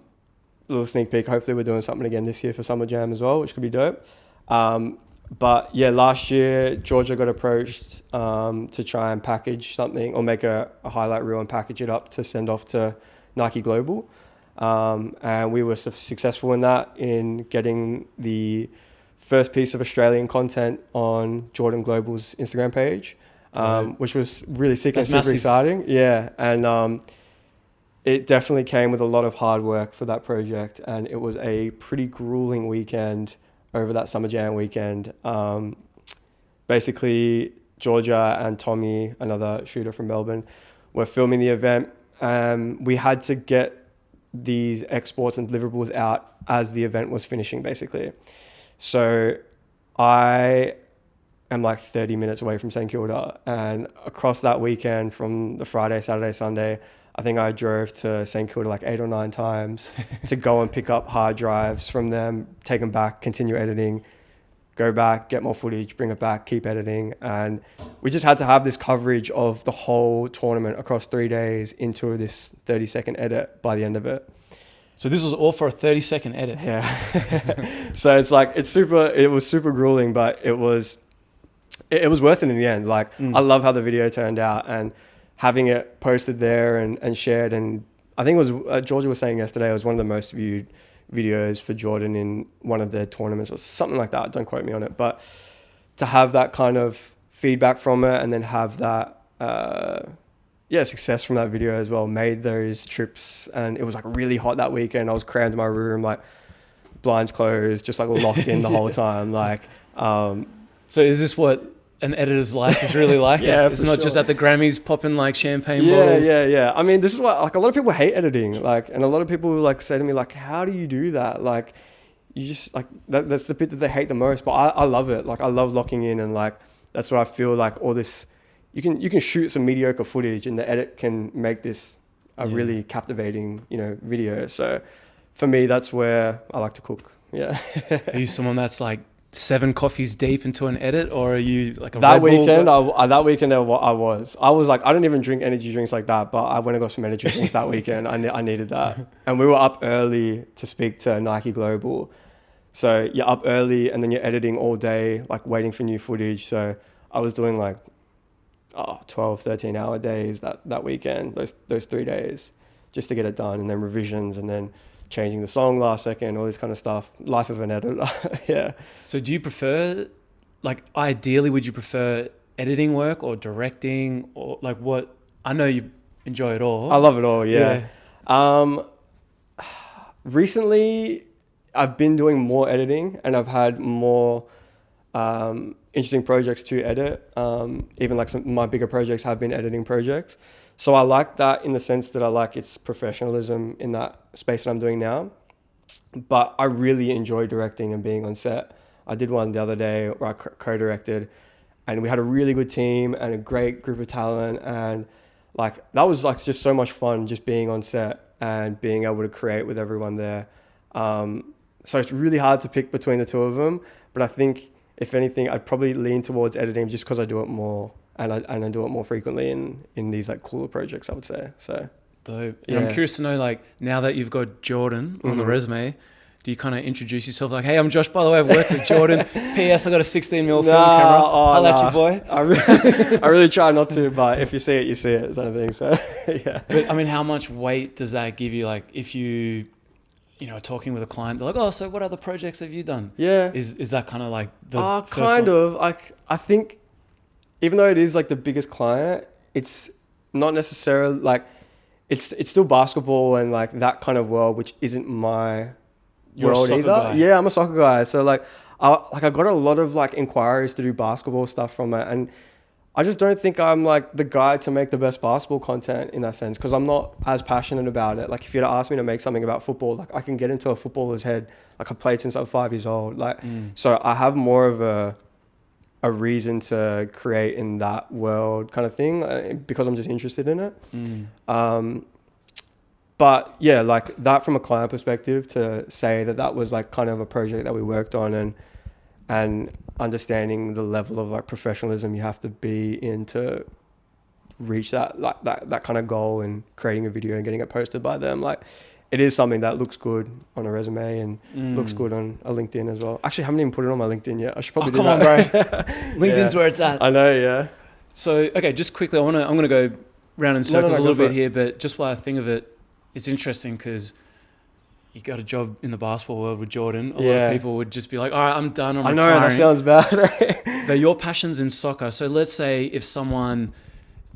sneak peek. Hopefully we're doing something again this year for Summer Jam as well, which could be dope. But yeah, last year Georgia got approached to try and package something, or make a highlight reel and package it up to send off to Nike Global. And we were successful in that, in getting the first piece of Australian content on Jordan Global's Instagram page, which was really sick. That's and super exciting. Yeah. And it definitely came with a lot of hard work for that project, and it was a pretty grueling weekend over that Summer Jam weekend. Basically, Georgia and Tommy, another shooter from Melbourne, were filming the event. We had to get these exports and deliverables out as the event was finishing, basically. So I am like 30 minutes away from St Kilda, and across that weekend, from the Friday, Saturday, Sunday, I think I drove to St Kilda like 8 or 9 times to go and pick up hard drives from them, take them back, continue editing, go back, get more footage, bring it back, keep editing. And we just had to have this coverage of the whole tournament across 3 days into this 30-second edit by the end of it. So this was all for a 30-second edit? Yeah. So it's like, it was super grueling, but it was worth it in the end. Like, I love how the video turned out, and having it posted there and shared. And I think it was, Georgia was saying yesterday, it was one of the most viewed videos for Jordan in one of their tournaments or something like that. Don't quote me on it. But to have that kind of feedback from it, and then have that, success from that video as well, made those trips. And it was like really hot that weekend. I was crammed in my room, like blinds closed, just like locked in the whole time. Like, so is this what an editor's life is really like? It's not just at the Grammys popping like champagne bottles. Yeah. I mean, this is why, like, a lot of people hate editing, like, and a lot of people like say to me, like, how do you do that? Like, you just like that's the bit that they hate the most. But I love it. Like, I love locking in, and like that's what I feel like. All this, you can shoot some mediocre footage, and the edit can make this a really captivating, video. So for me, that's where I like to cook. Yeah. Are you someone that's like 7 coffees deep into an edit, or are you like a that weekend? That weekend I was like, I don't even drink energy drinks like that, but I went and got some energy drinks that weekend. I needed that. And we were up early to speak to Nike Global. So you're up early, and then you're editing all day, like waiting for new footage. So I was doing like 12, 13 hour days that weekend, those 3 days, just to get it done, and then revisions, and then changing the song last second, all this kind of stuff. Life of an editor. Yeah. So do you prefer, like, ideally, would you prefer editing work or directing, or like what? I know you enjoy it all. I love it all. Yeah. Recently I've been doing more editing, and I've had more interesting projects to edit. Even like some of my bigger projects have been editing projects. So I like that, in the sense that I like its professionalism in that space that I'm doing now. But I really enjoy directing and being on set. I did one the other day where I co-directed, and we had a really good team and a great group of talent. And like, that was like just so much fun, just being on set and being able to create with everyone there. So it's really hard to pick between the two of them. But I think, if anything, I'd probably lean towards editing, just because I do it more. And I do it more frequently in these like cooler projects, I would say. So dope. And I'm curious to know, like, now that you've got Jordan on the resume, Do you kind of introduce yourself like, hey, I'm Josh, by the way, I've worked with Jordan. P.S. I got a 16mm film camera. Holla at you, boy. I really try not to, but if you see it, you see it, sort of thing. So, yeah. But I mean, how much weight does that give you? Like, if you are talking with a client, they're like, oh, so what other projects have you done? Yeah. Is that kind of like the first kind one? of. Like, I think, even though it is like the biggest client, it's not necessarily like, it's still basketball and like that kind of world, which isn't my You're world a soccer either. guy. Yeah, I'm a soccer guy. So like, I got a lot of like inquiries to do basketball stuff from it, and I just don't think I'm like the guy to make the best basketball content in that sense, because I'm not as passionate about it. Like, if you'd asked me to make something about football, like I can get into a footballer's head. Like, I played since I'm 5 years old. Like, so I have more of a reason to create in that world kind of thing, because I'm just interested in it. But yeah, like that from a client perspective, to say that was like kind of a project that we worked on, and understanding the level of like professionalism you have to be in to reach that kind of goal, and creating a video and getting it posted by them. Like, it is something that looks good on a resume and looks good on a LinkedIn as well. Actually, I haven't even put it on my LinkedIn yet. I should probably do that. Come on, bro. LinkedIn's where it's at. I know, yeah. So, okay, just quickly, I'm gonna go round in circles a little bit here, but just while I think of it, it's interesting because you got a job in the basketball world with Jordan. A lot of people would just be like, all right, I'm done, I'm retiring. I know, that sounds bad, right? But your passion's in soccer. So let's say if someone,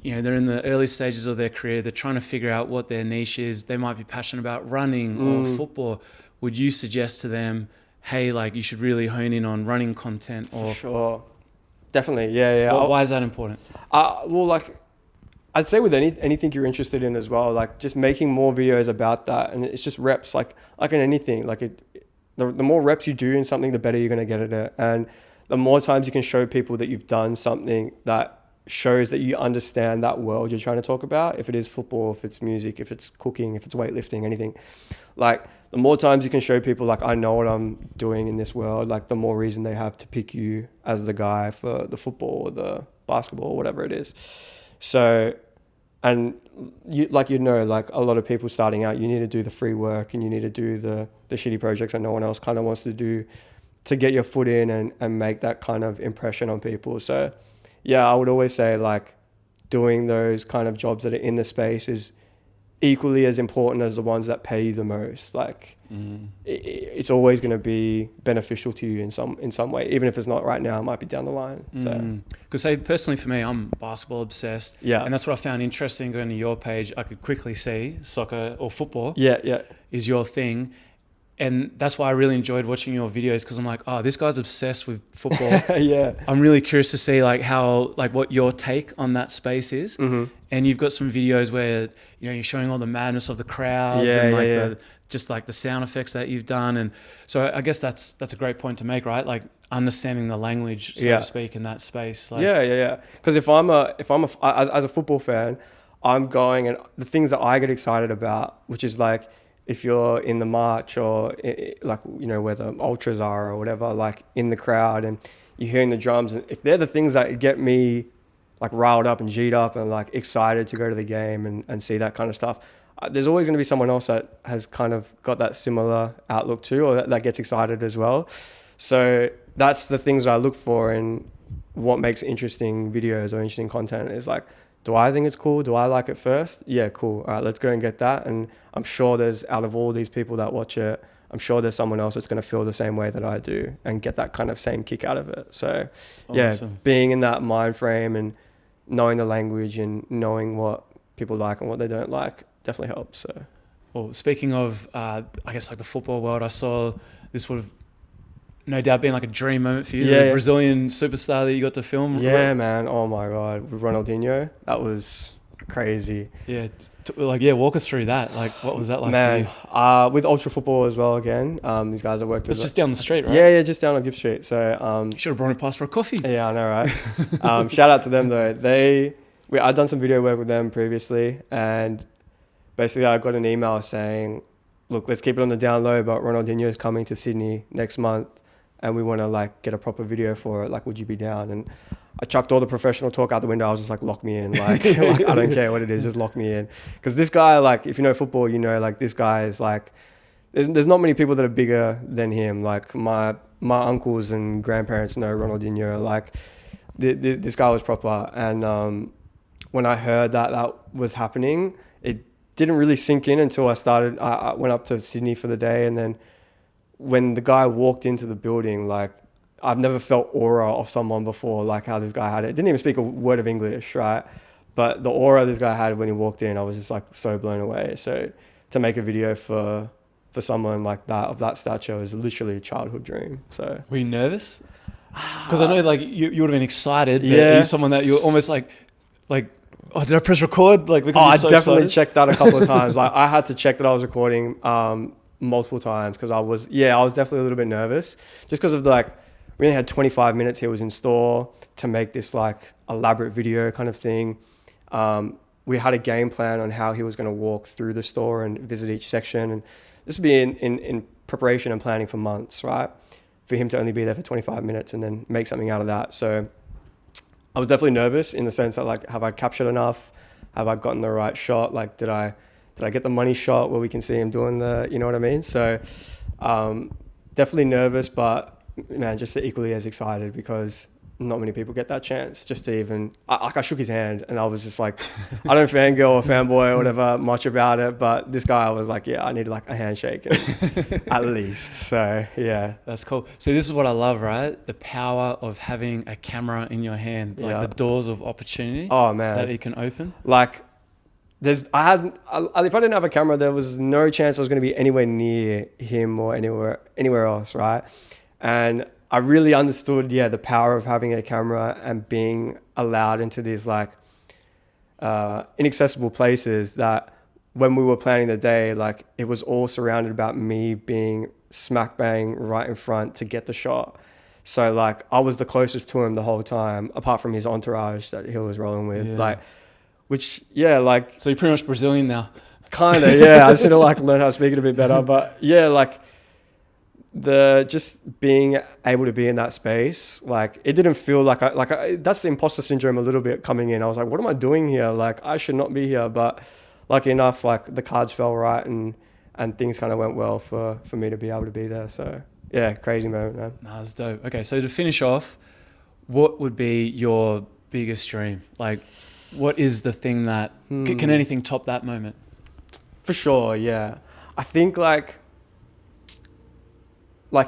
they're in the early stages of their career, they're trying to figure out what their niche is. They might be passionate about running or football. Would you suggest to them, hey, like you should really hone in on running content? Or For sure. Definitely, yeah. Why is that important? Well, like, I'd say with anything you're interested in as well, like just making more videos about that, and it's just reps, like in anything. Like the more reps you do in something, the better you're gonna get at it, and the more times you can show people that you've done something that shows that you understand that world you're trying to talk about. If it is football, if it's music, if it's cooking, if it's weightlifting, anything, like the more times you can show people like I know what I'm doing in this world, like the more reason they have to pick you as the guy for the football or the basketball or whatever it is. So, and like a lot of people starting out, you need to do the free work and you need to do the shitty projects that no one else kind of wants to do to get your foot in and make that kind of impression on people. So yeah, I would always say like doing those kind of jobs that are in the space is equally as important as the ones that pay you the most. Like it's always going to be beneficial to you in some way, even if it's not right now, it might be down the line. So because say personally for me, I'm basketball obsessed, and that's what I found interesting. Going to your page, I could quickly see soccer or football is your thing, and that's why I really enjoyed watching your videos, because I'm like, oh, this guy's obsessed with football. I'm really curious to see like how, like what your take on that space is. And you've got some videos where you're showing all the madness of the crowds and like just like the sound effects that you've done. And so I guess that's a great point to make, right? Like understanding the language, so to speak, in that space. Like, because if I'm as a football fan, I'm going, and the things that I get excited about, which is like if you're in the march or like where the ultras are or whatever, like in the crowd and you're hearing the drums, and if they're the things that get me like riled up and G'd up and like excited to go to the game and see that kind of stuff, there's always going to be someone else that has kind of got that similar outlook too, or that gets excited as well. So that's the things that I look for in what makes interesting videos or interesting content, is like, do I think it's cool? Do I like it first? Yeah, cool. All right, let's go and get that. And I'm sure there's, out of all these people that watch it, I'm sure there's someone else that's going to feel the same way that I do and get that kind of same kick out of it. So being in that mind frame and knowing the language and knowing what people like and what they don't like definitely helps. So, well, speaking of, I guess like the football world, I saw this would have no doubt been like a dream moment for you. The Brazilian superstar that you got to film. Yeah, man. Oh my God. With Ronaldinho. That was crazy. Yeah. Walk us through that. Like, what was that like man, for you? With Ultra Football as well, again. These guys I worked with. It's just down the street, right? Yeah, just down on Gibb Street. So, you should have brought it past for a coffee. Yeah, I know, right? Shout out to them though. I'd done some video work with them previously, and basically I got an email saying, look, let's keep it on the down low, but Ronaldinho is coming to Sydney next month and we want to like get a proper video for it. Like, would you be down? And I chucked all the professional talk out the window. I was just like, lock me in. Like, I don't care what it is, just lock me in. Because this guy, like, if you know football, like this guy is like there's not many people that are bigger than him. Like my uncles and grandparents know Ronaldinho. Like this guy was proper. And when I heard that was happening, it didn't really sink in until I went up to Sydney for the day. And then when the guy walked into the building, like I've never felt aura of someone before, like how this guy had it. Didn't even speak a word of English, right? But the aura this guy had when he walked in, I was just like so blown away. So to make a video for someone like that, of that stature, is literally a childhood dream. So were you nervous? Because I know like you would have been excited, but Yeah. you're someone that you're almost like, oh, did I press record? Like, because I you're so definitely excited? checked that a couple of times. Like I had to check that I was recording multiple times, because I was definitely a little bit nervous, just because of we only had 25 minutes. He was in store to make this like elaborate video kind of thing. We had a game plan on how he was going to walk through the store and visit each section, and this would be in preparation and planning for months, right? For him to only be there for 25 minutes and then make something out of that. So I was definitely nervous in the sense that like, have I captured enough? Have I gotten the right shot? Like, did I get the money shot where we can see him doing you know what I mean? So definitely nervous, but man, just equally as excited, because not many people get that chance just to even, I shook his hand and I was just like, I don't fangirl or fanboy or whatever much about it, but this guy, I was like, yeah, I need like a handshake at least. So yeah. That's cool. So this is what I love, right? The power of having a camera in your hand, like the doors of opportunity that it can open. Like if I didn't have a camera, there was no chance I was going to be anywhere near him or anywhere else, right? And I really understood, the power of having a camera and being allowed into these like inaccessible places, that when we were planning the day, like it was all surrounded about me being smack bang right in front to get the shot. So like I was the closest to him the whole time, apart from his entourage that he was rolling with, so you're pretty much Brazilian now. Kind of, yeah. I just need to like learn how to speak it a bit better, but yeah, like just being able to be in that space, like it didn't feel like that's the imposter syndrome a little bit coming in. I was like, what am I doing here? Like I should not be here. But lucky enough, like the cards fell right and things kind of went well for me to be able to be there. So yeah, crazy moment, man. Nah, that's dope. Okay, so to finish off, what would be your biggest dream? Like, what is the thing that can anything top that moment? For sure, yeah. I think like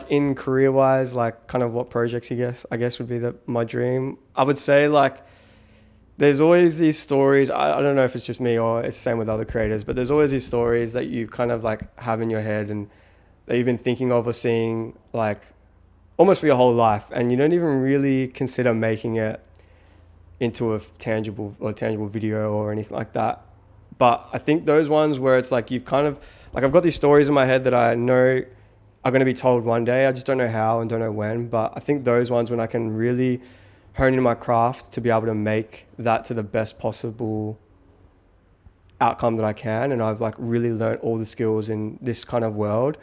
in career wise, like kind of what projects I guess would be my dream. I would say like there's always these stories. I don't know if it's just me or it's the same with other creators, but there's always these stories that you kind of like have in your head and that you've been thinking of or seeing like almost for your whole life, and you don't even really consider making it into a tangible video or anything like that. But I think those ones where it's like you've kind of like, I've got these stories in my head that I know are going to be told one day. I just don't know how and don't know when. But I think those ones when I can really hone in my craft to be able to make that to the best possible outcome that I can, and I've like really learned all the skills in this kind of world.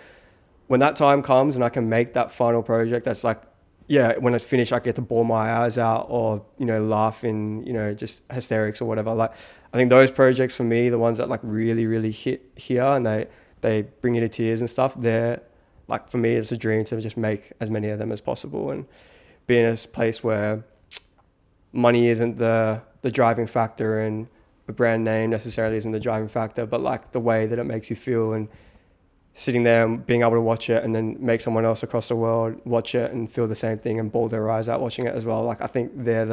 When that time comes and I can make that final project that's like, when I finish, I get to bawl my eyes out or, laugh in, just hysterics or whatever. Like, I think those projects for me, the ones that like really, really hit here and they bring you to tears and stuff, they're like, for me, it's a dream to just make as many of them as possible and be in a place where money isn't the driving factor and a brand name necessarily isn't the driving factor, but like the way that it makes you feel and sitting there and being able to watch it and then make someone else across the world watch it and feel the same thing and bawl their eyes out watching it as well. Like I think they're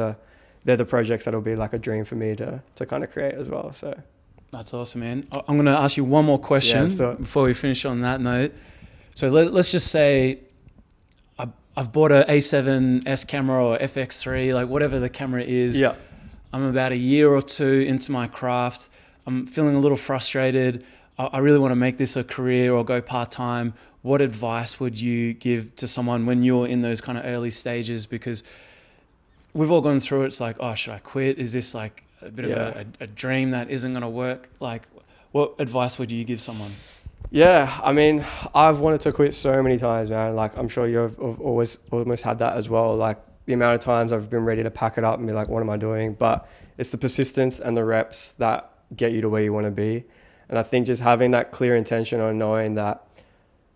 the projects that'll be like a dream for me to kind of create as well. So that's awesome, man. I'm going to ask you one more question before we finish on that note. So let's just say I've bought a A7S camera or FX3, like whatever the camera is. Yeah. I'm about a year or two into my craft. I'm feeling a little frustrated. I really want to make this a career or go part-time. What advice would you give to someone when you're in those kind of early stages? Because we've all gone through it. It's like, oh, should I quit? Is this like a bit of a dream that isn't going to work? Like, what advice would you give someone? Yeah, I mean, I've wanted to quit so many times, man. Like, I'm sure you've always almost had that as well. Like, the amount of times I've been ready to pack it up and be like, what am I doing? But it's the persistence and the reps that get you to where you want to be. And I think just having that clear intention on knowing that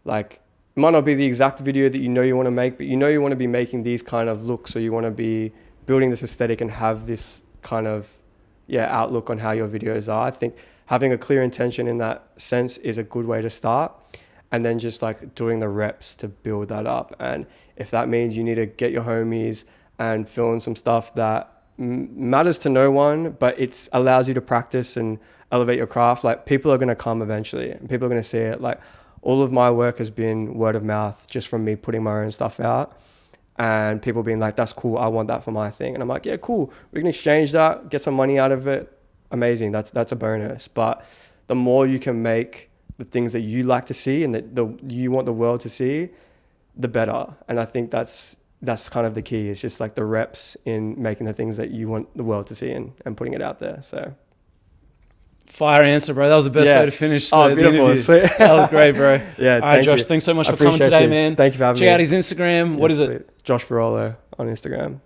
Like, it might not be the exact video that you want to make, but you want to be making these kind of looks, or you want to be building this aesthetic and have this kind of outlook on how your videos are. I think having a clear intention in that sense is a good way to start, and then just like doing the reps to build that up. And if that means you need to get your homies and film some stuff that matters to no one, but it allows you to practice and elevate your craft, like, people are going to come eventually and people are going to see it. Like, all of my work has been word of mouth, just from me putting my own stuff out and people being like, that's cool, I want that for my thing. And I'm like, yeah, cool, we can exchange that, get some money out of it. Amazing. That's a bonus. But the more you can make the things that you like to see and that you want the world to see, the better. And I think that's kind of the key. It's just like the reps in making the things that you want the world to see and putting it out there. So fire answer, bro. That was the best way to finish the interview. Sweet. That was great, bro. Yeah. All right, Josh. Thanks so much for coming today, man. Thank you for having me. Check out his Instagram. What is it? Josh Barolo on Instagram.